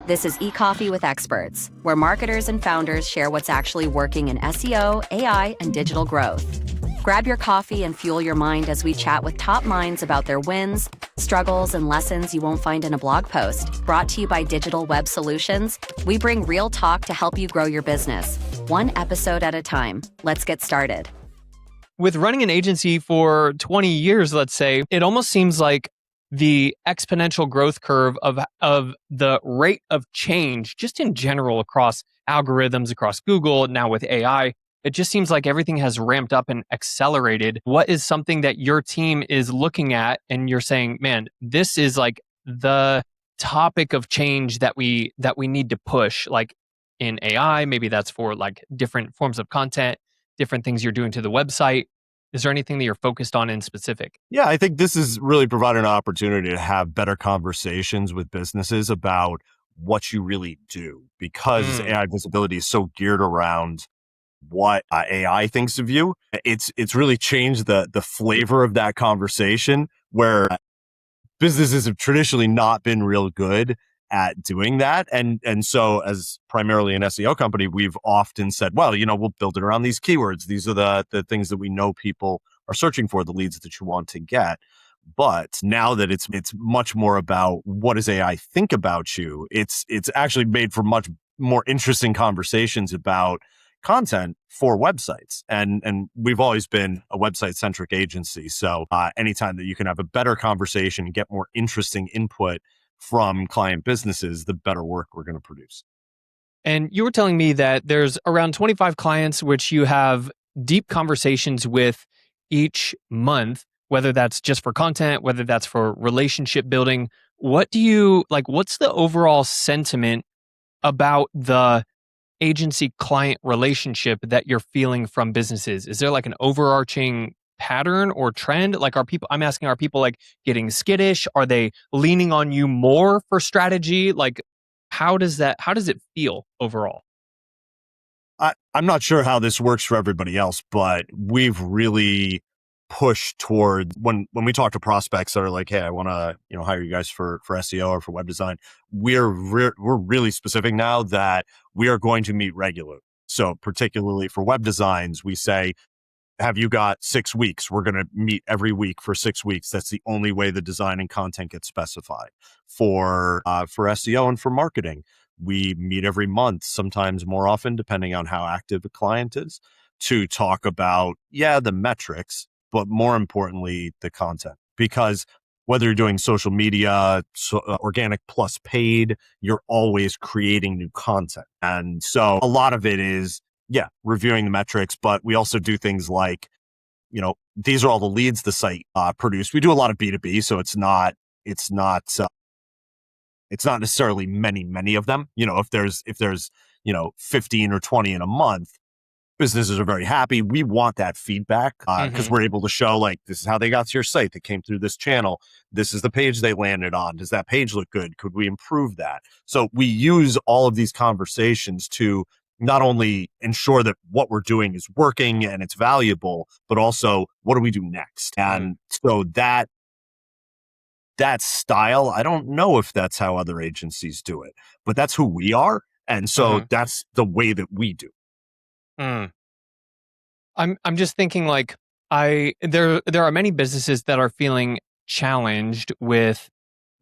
This is eCoffee with Experts, where marketers and founders share what's actually working in SEO, AI, and digital growth. Grab your coffee and fuel your mind as we chat with top minds about their wins, struggles, and lessons you won't find in a blog post. Brought to you by Digital Web Solutions, we bring real talk to help you grow your business, one episode at a time. Let's get started. With running an agency for 20 years, let's say, it almost seems like the exponential growth curve of the rate of change, just in general across algorithms, across Google, now with AI, it just seems like everything has ramped up and accelerated. What is something that your team is looking at and you're saying, man, this is like the topic of change that we need to push, like in AI, maybe that's for like different forms of content, different things you're doing to the website. Is there anything that you're focused on in specific? Yeah, I think this is really providing an opportunity to have better conversations with businesses about what you really do, because AI visibility is so geared around what AI thinks of you. It's really changed the flavor of that conversation, where businesses have traditionally not been real good at doing that. And so as primarily an SEO company, we've often said, well, we'll build it around these keywords. These are the things that we know people are searching for, the leads that you want to get. But now that it's much more about what does AI think about you, it's actually made for much more interesting conversations about content for websites. And we've always been a website-centric agency. So anytime that you can have a better conversation, get more interesting input from client businesses, the better work we're going to produce. And you were telling me that there's around 25 clients which you have deep conversations with each month, whether that's just for content, whether that's for relationship building. What's the overall sentiment about the agency client relationship that you're feeling from businesses? Is there like an overarching pattern or trend? Like, are people like getting skittish? Are they leaning on you more for strategy? Like, how does it feel overall? I'm not sure how this works for everybody else, but we've really pushed toward when we talk to prospects that are like, hey, I want to hire you guys for SEO or for web design. We're really specific now that we are going to meet regularly. So particularly for web designs, we say, have you got 6 weeks? We're going to meet every week for 6 weeks. That's the only way the design and content gets specified. For SEO and for marketing, we meet every month, sometimes more often, depending on how active a client is, to talk about, the metrics, but more importantly, the content. Because whether you're doing social media, organic plus paid, you're always creating new content. And so a lot of it is, reviewing the metrics, but we also do things like, these are all the leads the site produced. We do a lot of B2B, so it's not necessarily many of them. If there's 15 or 20 in a month, businesses are very happy. We want that feedback because we're able to show, like, this is how they got to your site. They came through this channel. This is the page they landed on. Does that page look good? Could we improve that? So we use all of these conversations to not only ensure that what we're doing is working and it's valuable, but also what do we do next? And so that style, I don't know if that's how other agencies do it, but that's who we are. And so that's the way that we do. I'm just thinking, like, there are many businesses that are feeling challenged with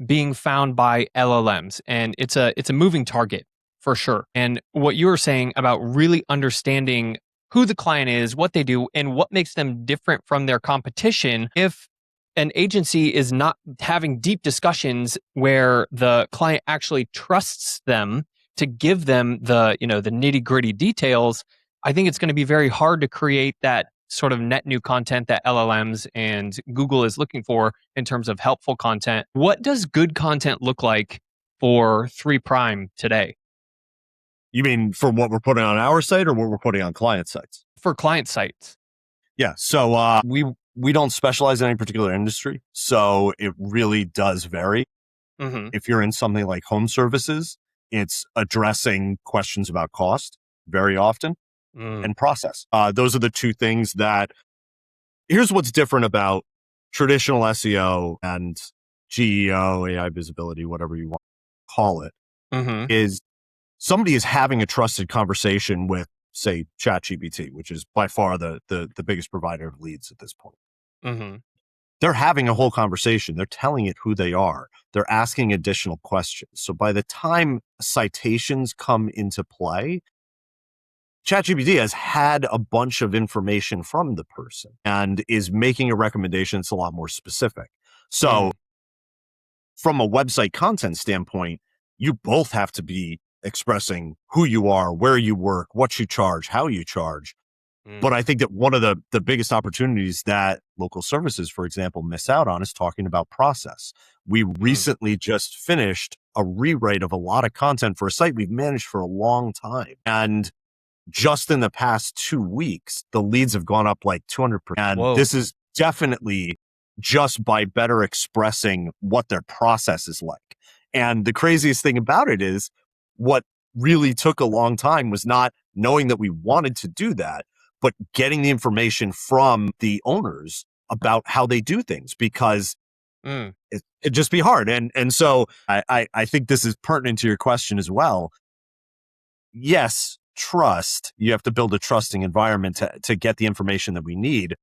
being found by LLMs, and it's a moving target for sure. And what you were saying about really understanding who the client is, what they do, and what makes them different from their competition. If an agency is not having deep discussions where the client actually trusts them to give them the nitty-gritty details, I think it's going to be very hard to create that sort of net new content that LLMs and Google is looking for in terms of helpful content. What does good content look like for 3 Prime today? You mean for what we're putting on our site or what we're putting on client sites? For client sites. Yeah. So we don't specialize in any particular industry. So it really does vary. If you're in something like home services, it's addressing questions about cost very often and process. Those are the two things that, here's what's different about traditional SEO and GEO, AI visibility, whatever you want to call it. Mm-hmm. is somebody is having a trusted conversation with, say, ChatGPT, which is by far the biggest provider of leads at this point. Mm-hmm. They're having a whole conversation. They're telling it who they are. They're asking additional questions. So by the time citations come into play, ChatGPT has had a bunch of information from the person and is making a recommendation that's a lot more specific. So from a website content standpoint, you both have to be expressing who you are, where you work, what you charge, how you charge. But I think that one of the biggest opportunities that local services, for example, miss out on is talking about process. We recently just finished a rewrite of a lot of content for a site we've managed for a long time. And just in the past 2 weeks, the leads have gone up like 200%. And Whoa. this is definitely just by better expressing what their process is like. And the craziest thing about it is what really took a long time was not knowing that we wanted to do that, but getting the information from the owners about how they do things, because it'd just be hard. And so I think this is pertinent to your question as well. Yes, trust. You have to build a trusting environment to get the information that we need,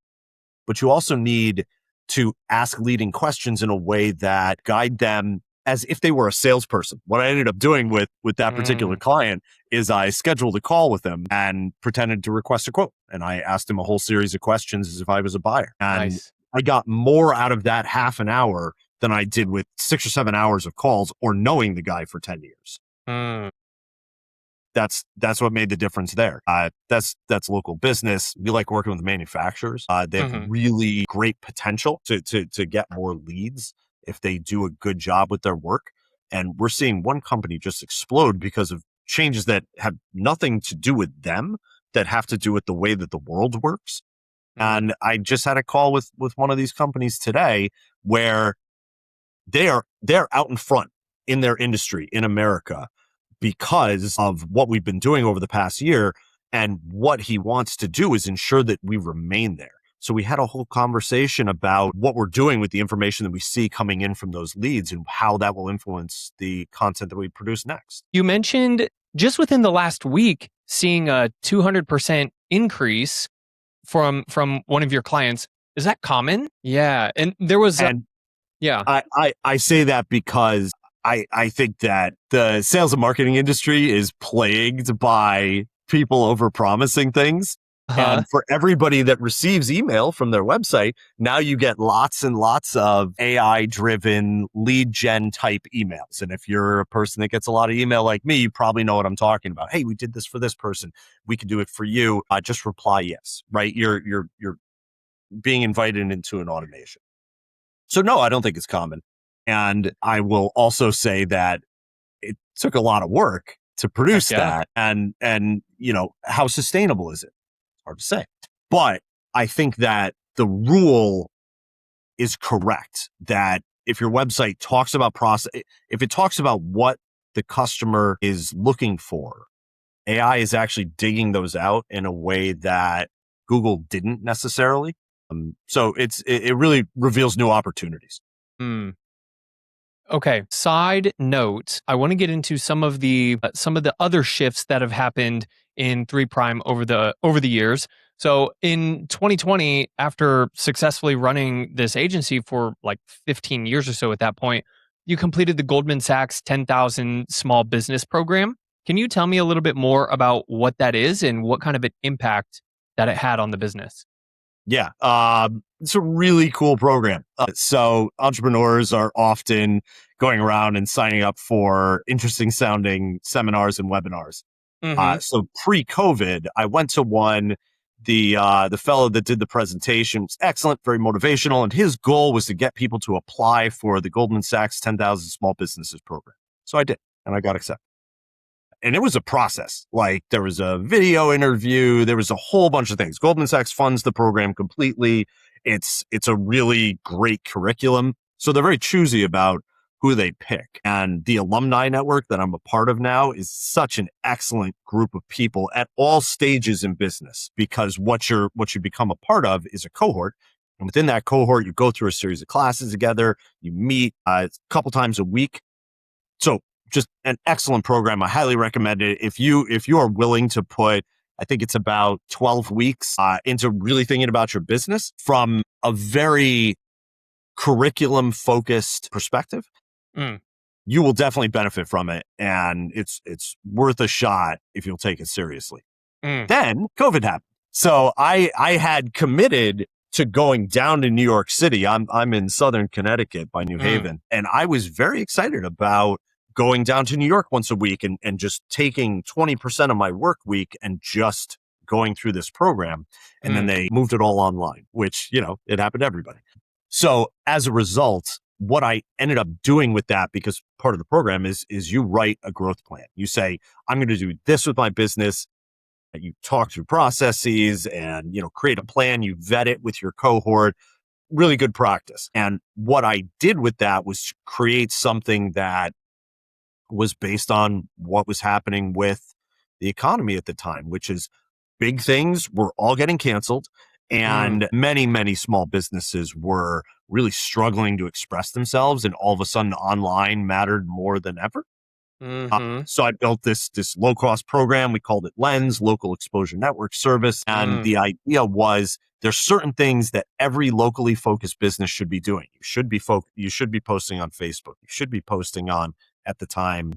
but you also need to ask leading questions in a way that guide them as if they were a salesperson. What I ended up doing with that particular client is I scheduled a call with him and pretended to request a quote. And I asked him a whole series of questions as if I was a buyer. And Nice. I got more out of that half an hour than I did with 6 or 7 hours of calls or knowing the guy for 10 years. That's what made the difference there. That's local business. We like working with manufacturers. They have really great potential to get more leads if they do a good job with their work. And we're seeing one company just explode because of changes that have nothing to do with them, that have to do with the way that the world works. And I just had a call with one of these companies today where they're out in front in their industry in America because of what we've been doing over the past year. And what he wants to do is ensure that we remain there. So we had a whole conversation about what we're doing with the information that we see coming in from those leads and how that will influence the content that we produce next. You mentioned just within the last week seeing a 200% increase from one of your clients. Is that common? Yeah. And there was I say that because I think that the sales and marketing industry is plagued by people overpromising things. And for everybody that receives email from their website, now you get lots and lots of AI-driven lead gen type emails. And if you're a person that gets a lot of email like me, you probably know what I'm talking about. Hey, we did this for this person. We can do it for you. Just reply yes, right? You're being invited into an automation. So no, I don't think it's common. And I will also say that it took a lot of work to produce that. And how sustainable is it? Hard to say. But I think that the rule is correct, that if your website talks about process, if it talks about what the customer is looking for, AI is actually digging those out in a way that Google didn't necessarily. So it really reveals new opportunities. Okay. Side note, I want to get into some of the other shifts that have happened in 3 Prime over the years. So in 2020, after successfully running this agency for like 15 years or so at that point, you completed the Goldman Sachs 10,000 small business program. Can you tell me a little bit more about what that is and what kind of an impact that it had on the business? Yeah, it's a really cool program. So entrepreneurs are often going around and signing up for interesting sounding seminars and webinars. So pre-COVID, I went to one. The fellow that did the presentation was excellent, very motivational, and his goal was to get people to apply for the Goldman Sachs 10,000 Small Businesses program. So I did, and I got accepted. And it was a process. Like, there was a video interview. There was a whole bunch of things. Goldman Sachs funds the program completely. It's a really great curriculum. So they're very choosy about who they pick. And the alumni network that I'm a part of now is such an excellent group of people at all stages in business, because what you become a part of is a cohort. And within that cohort, you go through a series of classes together. You meet a couple times a week. So just an excellent program. I highly recommend it. If you are willing to put, I think it's about 12 weeks into really thinking about your business from a very curriculum focused perspective, you will definitely benefit from it. And it's worth a shot if you'll take it seriously. Then COVID happened. So I had committed to going down to New York City. I'm in Southern Connecticut by New Haven. And I was very excited about going down to New York once a week and just taking 20% of my work week and just going through this program. And then they moved it all online, which, it happened to everybody. So as a result, what I ended up doing with that, because part of the program is you write a growth plan. You say, I'm going to do this with my business. You talk through processes and, create a plan. You vet it with your cohort. Really good practice. And what I did with that was create something that was based on what was happening with the economy at the time, which is big things were all getting canceled. And many, many small businesses were really struggling to express themselves. And all of a sudden, online mattered more than ever. So I built this low-cost program. We called it Lens, Local Exposure Network Service. And the idea was there's certain things that every locally focused business should be doing. You should be posting on Facebook. You should be posting on, at the time,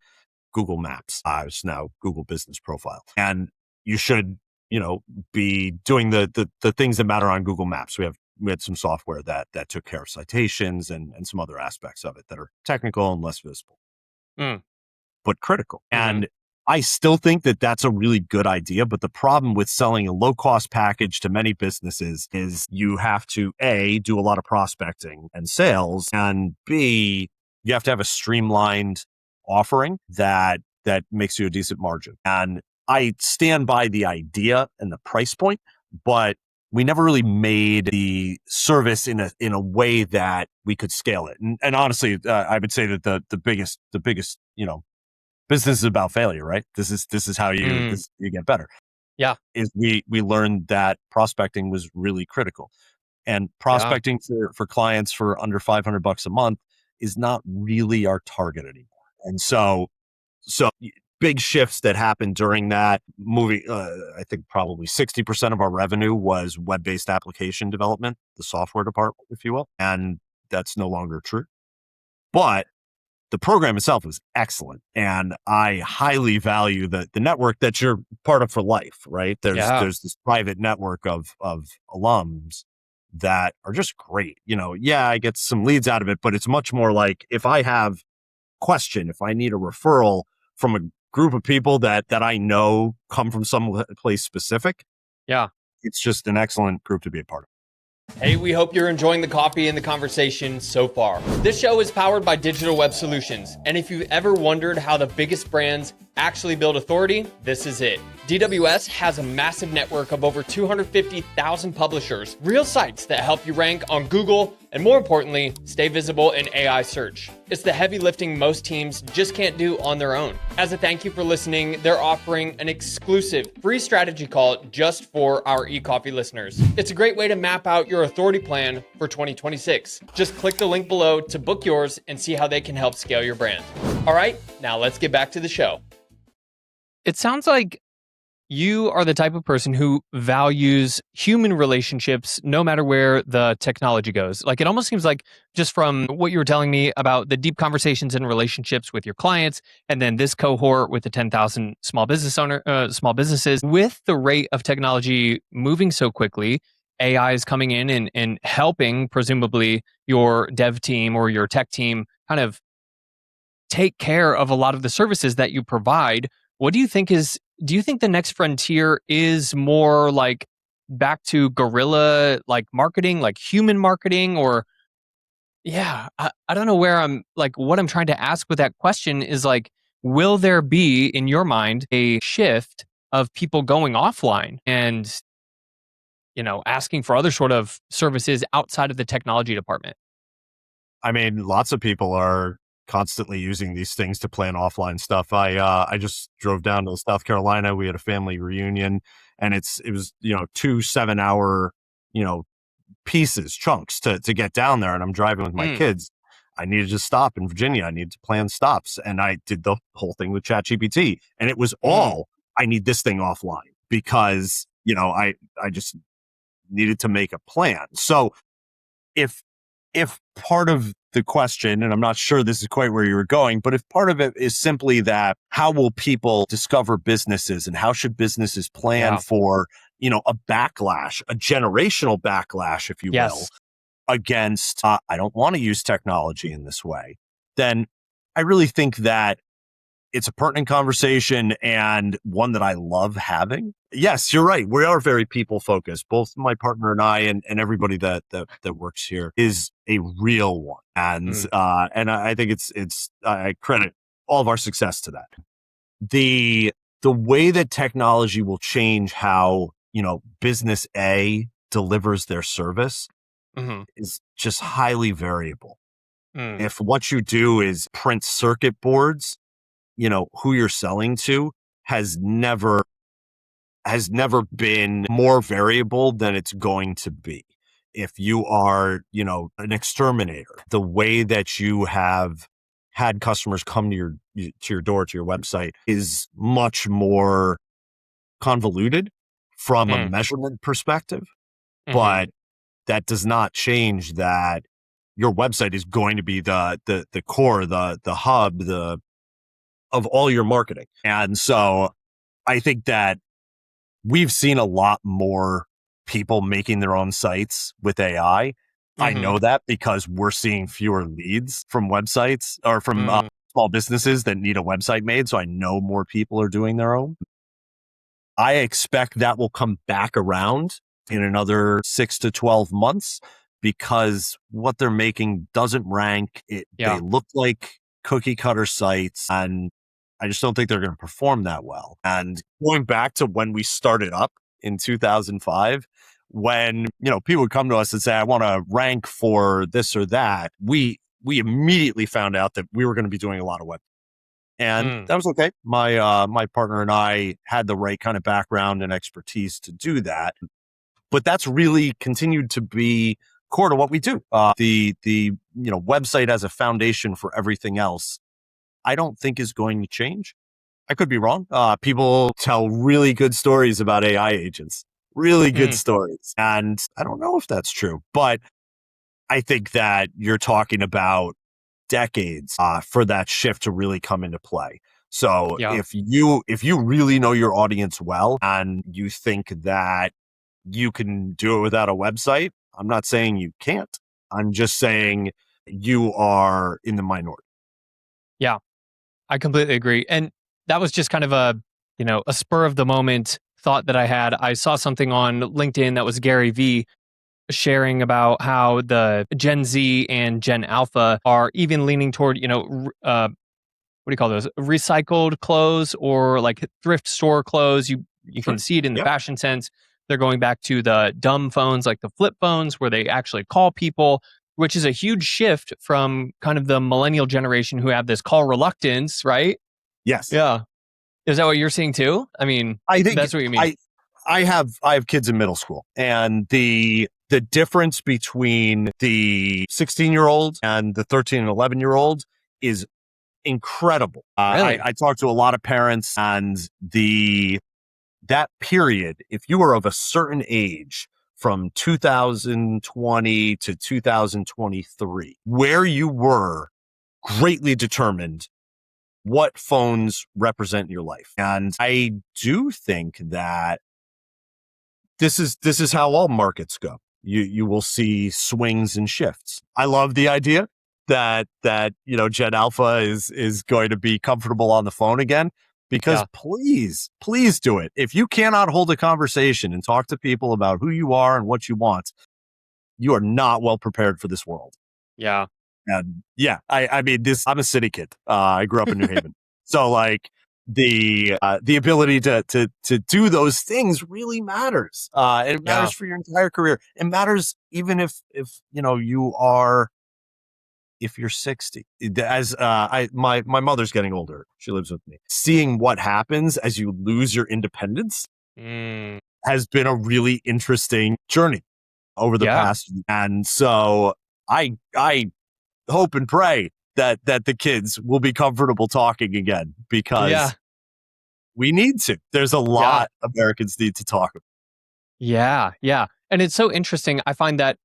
Google Maps. It's now Google Business Profile. And you should be doing the things that matter on Google Maps. We had some software that took care of citations and some other aspects of it that are technical and less visible, but critical. And I still think that that's a really good idea. But the problem with selling a low cost package to many businesses is you have to A, do a lot of prospecting and sales, and B, you have to have a streamlined offering that makes you a decent margin. And I stand by the idea and the price point, but we never really made the service in a way that we could scale it. And honestly, I would say that the biggest, business is about failure, right? This is how you get better. Yeah. Is we learned that prospecting was really critical, and prospecting for clients for under $500 a month is not really our target anymore. And so big shifts that happened during that movie. I think probably 60% of our revenue was web-based application development, the software department, if you will. And that's no longer true. But the program itself was excellent. And I highly value the network that you're part of for life, right? There's this private network of alums that are just great. I get some leads out of it, but it's much more like if I have question, if I need a referral from a group of people that I know come from some place specific. Yeah. It's just an excellent group to be a part of. Hey, we hope you're enjoying the coffee and the conversation so far. This show is powered by Digital Web Solutions. And if you've ever wondered how the biggest brands actually build authority, this is it. DWS has a massive network of over 250,000 publishers, real sites that help you rank on Google, and more importantly, stay visible in AI search. It's the heavy lifting most teams just can't do on their own. As a thank you for listening, they're offering an exclusive free strategy call just for our eCoffee listeners. It's a great way to map out your authority plan for 2026. Just click the link below to book yours and see how they can help scale your brand. All right, now let's get back to the show. It sounds like you are the type of person who values human relationships no matter where the technology goes. Like, it almost seems like, just from what you were telling me about the deep conversations and relationships with your clients, and then this cohort with the 10,000 small businesses, with the rate of technology moving so quickly, AI is coming in and helping, presumably, your dev team or your tech team kind of take care of a lot of the services that you provide. What do you think the next frontier is more like back to guerrilla like marketing, like human marketing? Or I don't know where I'm like, what I'm trying to ask with that question is like, will there be, in your mind, a shift of people going offline and, asking for other sort of services outside of the technology department? I mean, lots of people are constantly using these things to plan offline stuff. I just drove down to South Carolina. We had a family reunion, and it was 2 7-hour chunks to get down there. And I'm driving with my kids. I needed to stop in Virginia. I needed to plan stops. And I did the whole thing with ChatGPT. And it was all, I need this thing offline because, I just needed to make a plan. So if part of the question, and I'm not sure this is quite where you were going, but if part of it is simply that, how will people discover businesses and how should businesses plan for, a backlash, a generational backlash, if you will, against, I don't want to use technology in this way, then I really think that it's a pertinent conversation and one that I love having. Yes, you're right. We are very people focused. Both my partner and I and everybody that works here is a real one. And I think I credit all of our success to that. The way that technology will change how, business A delivers their service is just highly variable. If what you do is print circuit boards, who you're selling to has never been more variable than it's going to be. If you are, an exterminator, the way that you have had customers come to your door, to your website is much more convoluted from a measurement perspective. But that does not change that your website is going to be the core, the hub, of all your marketing. And so I think that we've seen a lot more people making their own sites with AI. I know that because we're seeing fewer leads from websites or from small businesses that need a website made. So I know more people are doing their own. I expect that will come back around in another 6 to 12 months because what they're making doesn't rank. They look like cookie cutter sites, and I just don't think they're going to perform that well. And going back to when we started up in 2005, when, people would come to us and say, I want to rank for this or that, we immediately found out that we were going to be doing a lot of web. And that was okay. My partner and I had the right kind of background and expertise to do that. But that's really continued to be core to what we do. The website as a foundation for everything else, I don't think is going to change. I could be wrong. People tell really good stories about AI agents, really good stories. And I don't know if that's true, but I think that you're talking about decades for that shift to really come into play. So if you really know your audience well and you think that you can do it without a website, I'm not saying you can't. I'm just saying you are in the minority. Yeah, I completely agree. And that was just kind of a spur of the moment thought that I had. I saw something on LinkedIn that was Gary Vee sharing about how the Gen Z and Gen Alpha are even leaning toward, what do you call those? Recycled clothes or like thrift store clothes. You can see it in the fashion sense. They're going back to the dumb phones, like the flip phones, where they actually call people, which is a huge shift from kind of the millennial generation who have this call reluctance, right? Yes. Yeah. Is that what you're seeing too? I mean, I think that's what you mean. I have kids in middle school, and the difference between the 16-year-old and the 13 and 11-year-old is incredible. Really? I talk to a lot of parents, and that period, if you were of a certain age from 2020 to 2023, where you were greatly determined what phones represent your life. And I do think that this is how all markets go. You will see swings and shifts. I love the idea that Gen Alpha is going to be comfortable on the phone again, because please do it. If you cannot hold a conversation and talk to people about who you are and what you want, you are not well prepared for this world. Yeah. And I mean, I'm a city kid. I grew up in New Haven. So like the ability to do those things really matters. And it matters for your entire career. It matters even if you're 60. As my mother's getting older. She lives with me. Seeing what happens as you lose your independence has been a really interesting journey over the past. And so I hope and pray that the kids will be comfortable talking again, Yeah. because we need to. There's a Yeah. lot Americans need to talk about. Yeah. Yeah. And it's so interesting. I find that,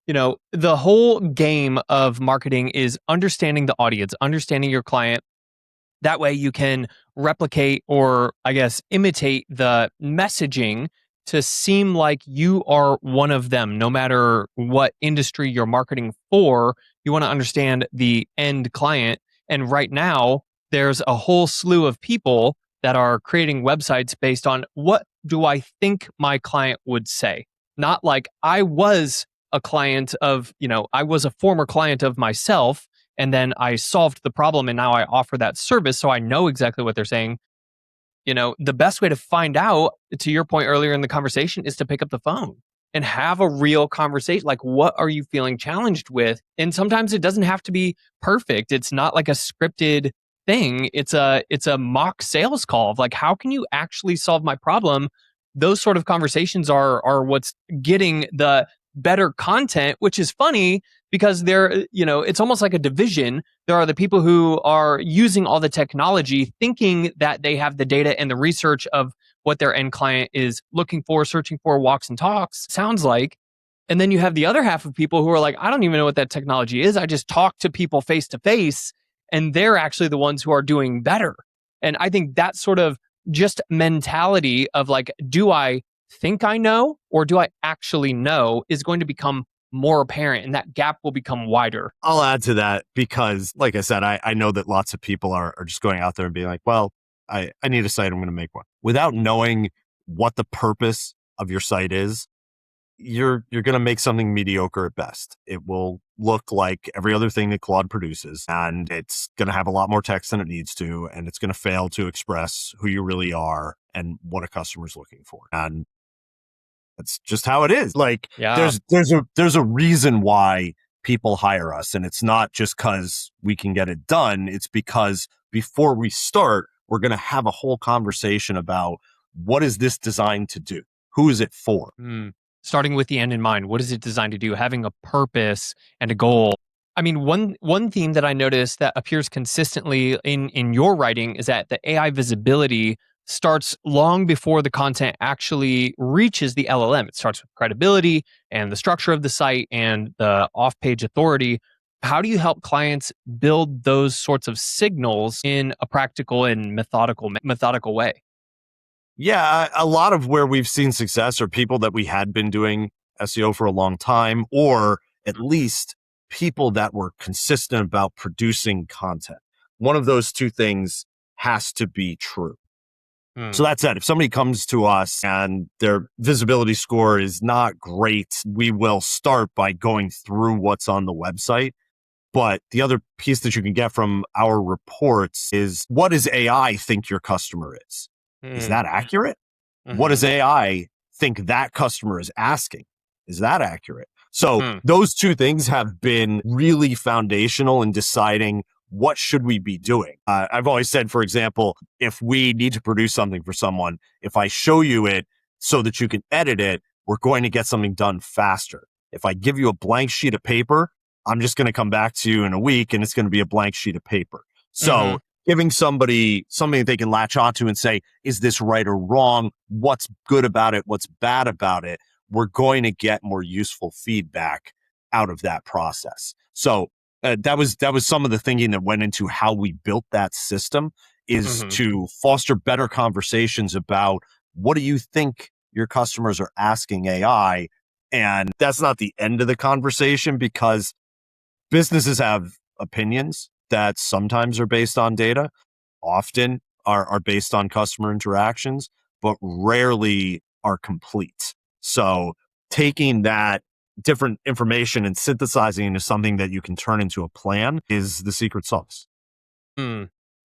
the whole game of marketing is understanding the audience, understanding your client. That way you can replicate, or I guess imitate, the messaging to seem like you are one of them. No matter what industry you're marketing for, you want to understand the end client. And right now, there's a whole slew of people that are creating websites based on, what do I think my client would say? Not like, I was a client of, I was a former client of myself, and then I solved the problem and now I offer that service, so I know exactly what they're saying. The best way to find out, to your point earlier in the conversation, is to pick up the phone and have a real conversation. Like, what are you feeling challenged with? And sometimes it doesn't have to be perfect. It's not like a scripted thing. It's a mock sales call of like, how can you actually solve my problem? Those sort of conversations are what's getting the better content, which is funny because it's almost like a division. There are the people who are using all the technology, thinking that they have the data and the research of what their end client is looking for, searching for, walks and talks, sounds like. And then you have the other half of people who are like, I don't even know what that technology is. I just talk to people face to face, and they're actually the ones who are doing better. And I think that sort of just mentality of like, do I think I know or do I actually know, is going to become more apparent, and that gap will become wider. I'll add to that because, like I said, I know that lots of people are just going out there and being like, well, I need a site, I'm going to make one. Without knowing what the purpose of your site is, you're going to make something mediocre at best. It will look like every other thing that Claude produces, and it's going to have a lot more text than it needs to, and it's going to fail to express who you really are and what a customer's looking for. And that's just how it is. Like, Yeah. there's a reason why people hire us, and it's not just because we can get it done. It's because before we start, we're going to have a whole conversation about, what is this designed to do? Who is it for? Starting with the end in mind. What is it designed to do? Having a purpose and a goal. I mean, one theme that I noticed that appears consistently in your writing is that the AI visibility starts long before the content actually reaches the LLM. It starts with credibility and the structure of the site and the off-page authority. How do you help clients build those sorts of signals in a practical and methodical way? Yeah, a lot of where we've seen success are people that we had been doing SEO for a long time, or at least people that were consistent about producing content. One of those two things has to be true. So that said, if somebody comes to us and their visibility score is not great, we will start by going through what's on the website. But the other piece that you can get from our reports is, what does AI think your customer is? Is that accurate? What does AI think that customer is asking? Is that accurate? So those two things have been really foundational in deciding, what should we be doing? I've always said, for example, if we need to produce something for someone, if I show you it so that you can edit it, we're going to get something done faster. If I give you a blank sheet of paper, I'm just going to come back to you in a week and it's going to be a blank sheet of paper. So giving somebody something that they can latch onto and say, is this right or wrong? What's good about it? What's bad about it? We're going to get more useful feedback out of that process. So that was some of the thinking that went into how we built that system, is to foster better conversations about, what do you think your customers are asking AI? And that's not the end of the conversation, because businesses have opinions that sometimes are based on data, often are based on customer interactions, but rarely are complete. So taking that different information and synthesizing into something that you can turn into a plan is the secret sauce.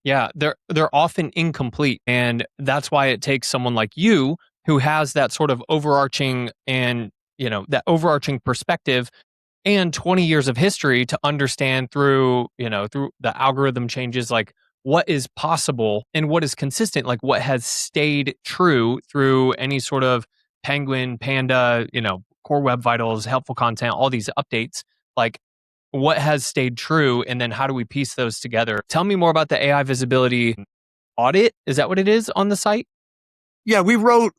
Yeah, they're often incomplete, and that's why it takes someone like you, who has that sort of overarching and that overarching perspective and 20 years of history to understand through the algorithm changes, like what is possible and what is consistent, like what has stayed true through any sort of Penguin, Panda, Core Web Vitals, helpful content, all these updates. Like, what has stayed true, and then how do we piece those together? Tell me more about the AI visibility audit. Is that what it is on the site? Yeah, we wrote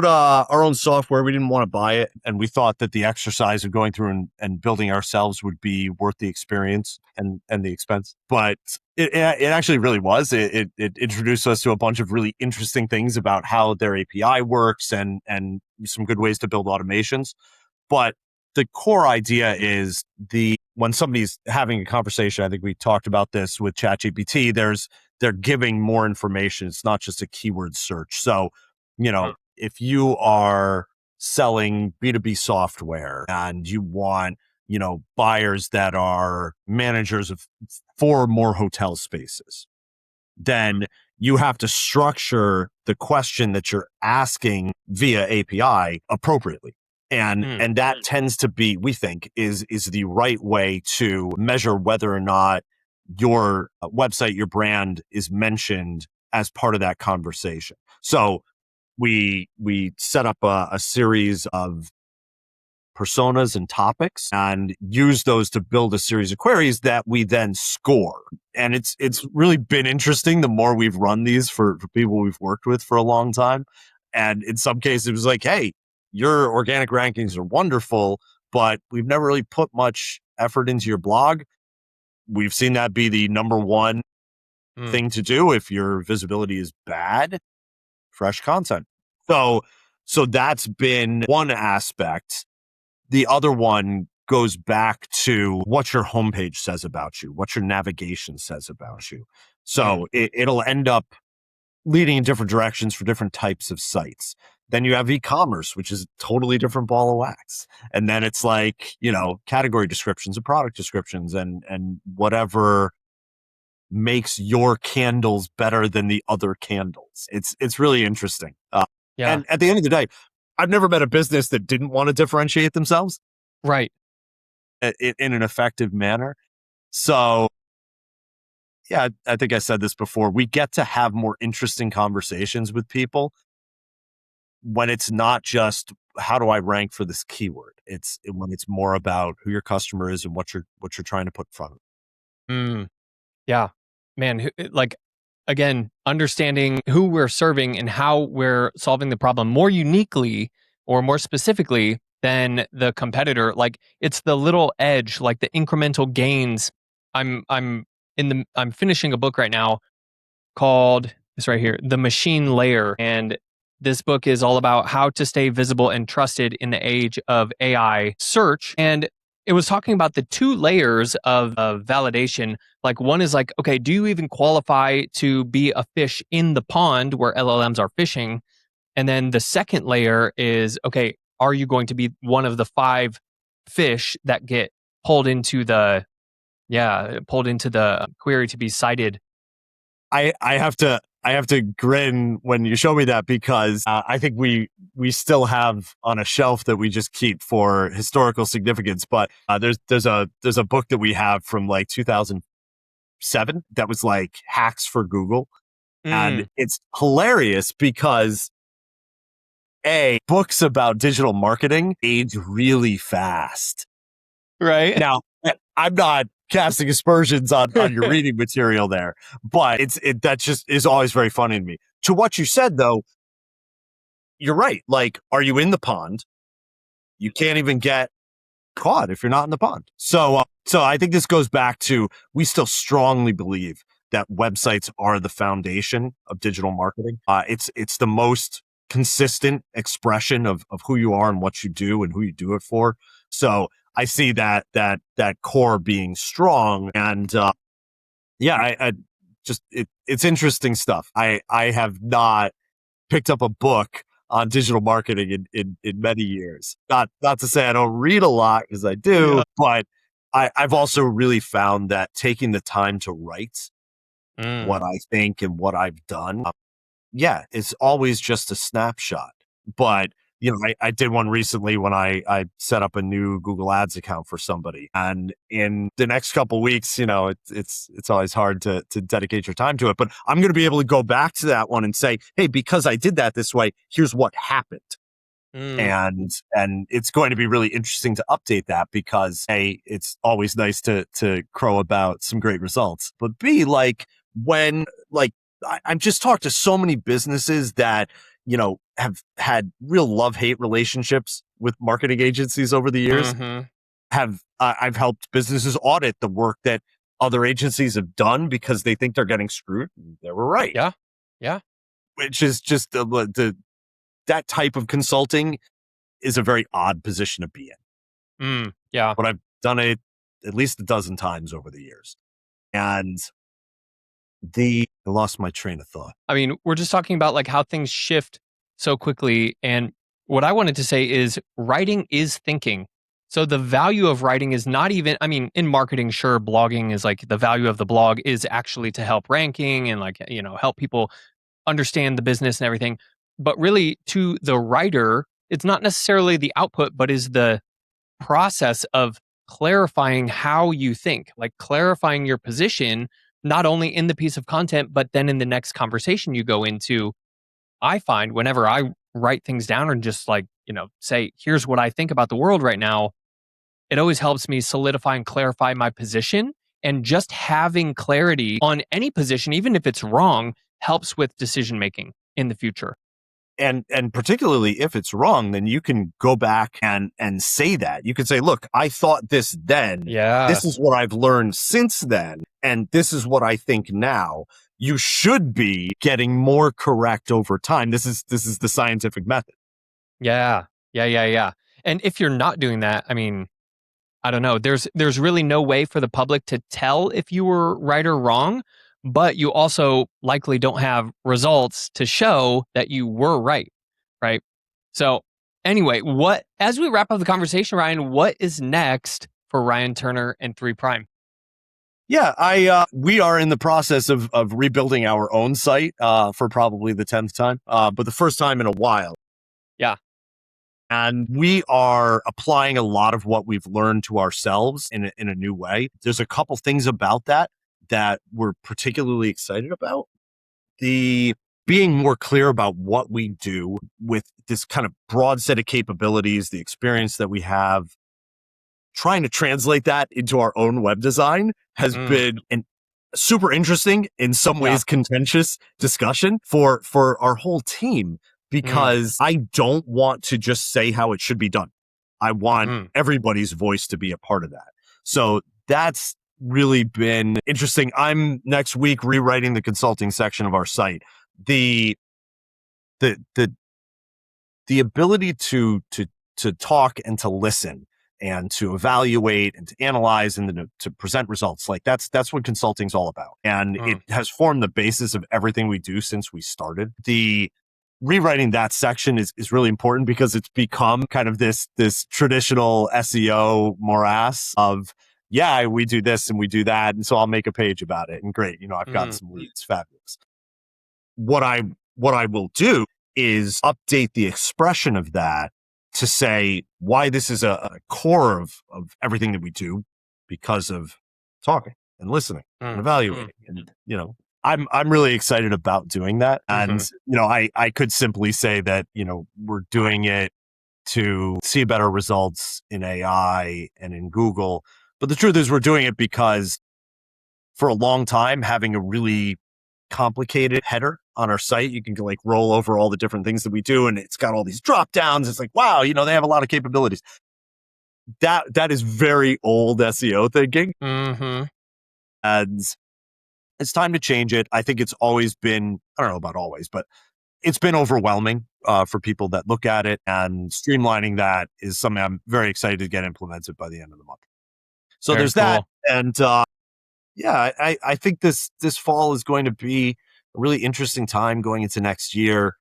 our own software. We didn't want to buy it, and we thought that the exercise of going through and building ourselves would be worth the experience and the expense. But it actually really was. It introduced us to a bunch of really interesting things about how their API works and some good ways to build automations. But the core idea is when somebody's having a conversation, I think we talked about this with ChatGPT, they're giving more information. It's not just a keyword search. So, if you are selling B2B software and you want, buyers that are managers of 4 more hotel spaces, then you have to structure the question that you're asking via API appropriately. And that tends to be, we think, is the right way to measure whether or not your website, your brand is mentioned as part of that conversation. So we set up a series of personas and topics and use those to build a series of queries that we then score. And it's really been interesting the more we've run these for people we've worked with for a long time. And in some cases, it was like, hey, your organic rankings are wonderful, but we've never really put much effort into your blog. We've seen that be the number one thing to do if your visibility is bad, fresh content. So that's been one aspect. The other one goes back to what your homepage says about you, what your navigation says about you. So it'll end up leading in different directions for different types of sites. Then you have e-commerce, which is a totally different ball of wax. And then it's like, category descriptions and product descriptions and whatever makes your candles better than the other candles. It's really interesting. Yeah. And at the end of the day, I've never met a business that didn't want to differentiate themselves. Right. In an effective manner. So, yeah, I think I said this before. We get to have more interesting conversations with people when it's not just how do I rank for this keyword. It's when it's more about who your customer is and what you're trying to put in front of them. Yeah, man. Again, understanding who we're serving and how we're solving the problem more uniquely or more specifically than the competitor. Like it's the little edge, like the incremental gains. I'm finishing a book right now called, it's right here, The Machine Layer. And this book is all about how to stay visible and trusted in the age of AI search. And it was talking about the 2 layers of validation. Like one is like, okay, do you even qualify to be a fish in the pond where LLMs are fishing? And then the second layer is, okay, are you going to be one of the 5 fish that get pulled into the query to be cited? I have to grin when you show me that because I think we still have on a shelf that we just keep for historical significance. But there's a book that we have from like 2007 that was like hacks for Google, and it's hilarious because books about digital marketing age really fast. Right. Now, I'm not casting aspersions on your reading material there, but that just is always very funny to me. To what you said though, you're right. Like, are you in the pond? You can't even get caught if you're not in the pond. So I think this goes back to, we still strongly believe that websites are the foundation of digital marketing. It's the most consistent expression of who you are and what you do and who you do it for. So I see that core being strong, and it's interesting stuff. I have not picked up a book on digital marketing in many years. Not to say I don't read a lot, because I do, but I've also really found that taking the time to write what I think and what I've done, it's always just a snapshot. But I did one recently when I set up a new Google Ads account for somebody, and in the next couple of weeks, it's always hard to dedicate your time to it. But I'm going to be able to go back to that one and say, hey, because I did that this way, here's what happened. Mm. And it's going to be really interesting to update that because A, it's always nice to crow about some great results, but B, like when like I've just talked to so many businesses that have had real love-hate relationships with marketing agencies over the years. Hmm. I've helped businesses audit the work that other agencies have done because they think they're getting screwed. They were right. Yeah. Yeah. Which is just that type of consulting is a very odd position to be in. Yeah. But I've done it at least a dozen times over the years. And I lost my train of thought. I mean, we're just talking about like how things shift so quickly. And what I wanted to say is writing is thinking. So the value of writing is not even, I mean, in marketing, sure, blogging is like the value of the blog is actually to help ranking and like, help people understand the business and everything. But really to the writer, it's not necessarily the output, but is the process of clarifying how you think, like clarifying your position, not only in the piece of content, but then in the next conversation you go into. I find whenever I write things down and just like, say, here's what I think about the world right now, it always helps me solidify and clarify my position. And just having clarity on any position, even if it's wrong, helps with decision making in the future. And particularly if it's wrong, then you can go back and say that. You can say, look, I thought this then. This is Yes. what I've learned since then. And this is what I think now. You should be getting more correct over time. This is the scientific method. Yeah. Yeah. Yeah. Yeah. And if you're not doing that, I mean, I don't know. There's really no way for the public to tell if you were right or wrong, but you also likely don't have results to show that you were right, right? So, anyway, what as we wrap up the conversation, Ryan, what is next for Ryan Turner and 3 Prime? Yeah, we are in the process of rebuilding our own site for probably the 10th time, but the first time in a while. Yeah. And we are applying a lot of what we've learned to ourselves in a new way. There's a couple things about that we're particularly excited about. The being more clear about what we do with this kind of broad set of capabilities, the experience that we have, trying to translate that into our own web design has Mm, been an super interesting, in some yeah. ways contentious discussion for our whole team, Mm, because I don't want to just say how it should be done. I want mm, everybody's voice to be a part of that. So that's really been interesting. I'm next week rewriting the consulting section of our site. The the the the ability to talk and to listen and to evaluate and to analyze and then to present results, like that's what consulting's all about, and it mm. has formed the basis of everything we do since we started. The rewriting that section is really important because it's become kind of this traditional SEO morass of, yeah, we do this and we do that, and so I'll make a page about it, and great, I've gotten Mm, some leads, fabulous. What I will do is update the expression of that to say why this is a core of everything that we do, because of talking and listening and mm, mm, evaluating. And, I'm really excited about doing that. And, mhm, I could simply say that, we're doing it to see better results in AI and in Google. But the truth is we're doing it because for a long time, having a really complicated header on our site, you can like roll over all the different things that we do, and it's got all these drop downs. It's like, wow, they have a lot of capabilities. That is very old SEO thinking, mhm. and it's time to change it. I think it's always been, I don't know about always, but it's been overwhelming for people that look at it, and streamlining that is something I'm very excited to get implemented by the end of the month. So Very there's that. cool. And yeah, I think this fall is going to be a really interesting time going into next year.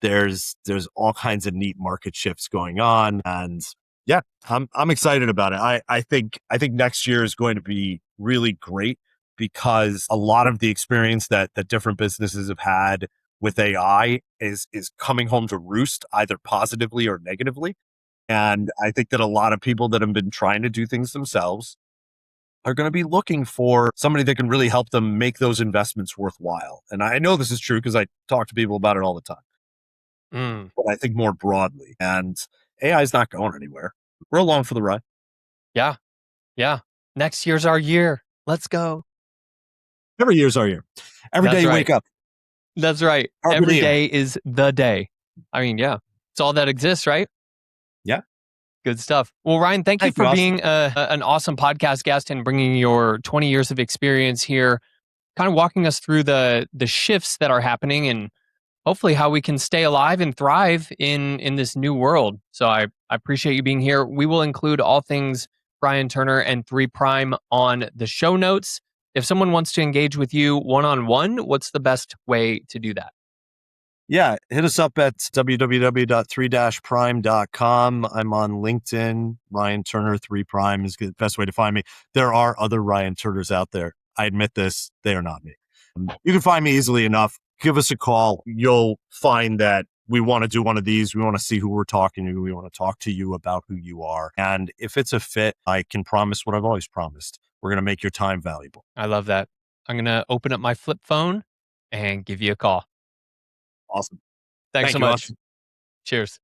There's all kinds of neat market shifts going on, and yeah, I'm excited about it. I think next year is going to be really great because a lot of the experience that different businesses have had with AI is coming home to roost, either positively or negatively. And I think that a lot of people that have been trying to do things themselves are going to be looking for somebody that can really help them make those investments worthwhile. And I know this is true because I talk to people about it all the time. but I think more broadly. And AI is not going anywhere. We're along for the ride. Yeah. Yeah. Next year's our year. Let's go. Every year's our year. Every That's day you right. wake up. That's right. Carpe Every diem. day is the day. I mean, yeah. It's all that exists, right? Yeah. Good stuff. Well, Ryan, thank you Thank for you, being an awesome podcast guest and bringing your 20 years of experience here, kind of walking us through the shifts that are happening and hopefully how we can stay alive and thrive in this new world. So I appreciate you being here. We will include all things Brian Turner and 3 Prime on the show notes. If someone wants to engage with you one-on-one, what's the best way to do that? Yeah, hit us up at www.3-prime.com. I'm on LinkedIn. Ryan Turner 3 Prime is the best way to find me. There are other Ryan Turners out there. I admit this, they are not me. You can find me easily enough. Give us a call. You'll find that we want to do one of these. We want to see who we're talking to. We want to talk to you about who you are. And if it's a fit, I can promise what I've always promised. We're going to make your time valuable. I love that. I'm going to open up my flip phone and give you a call. Awesome. Thanks Thank so you, much. Austin. Cheers.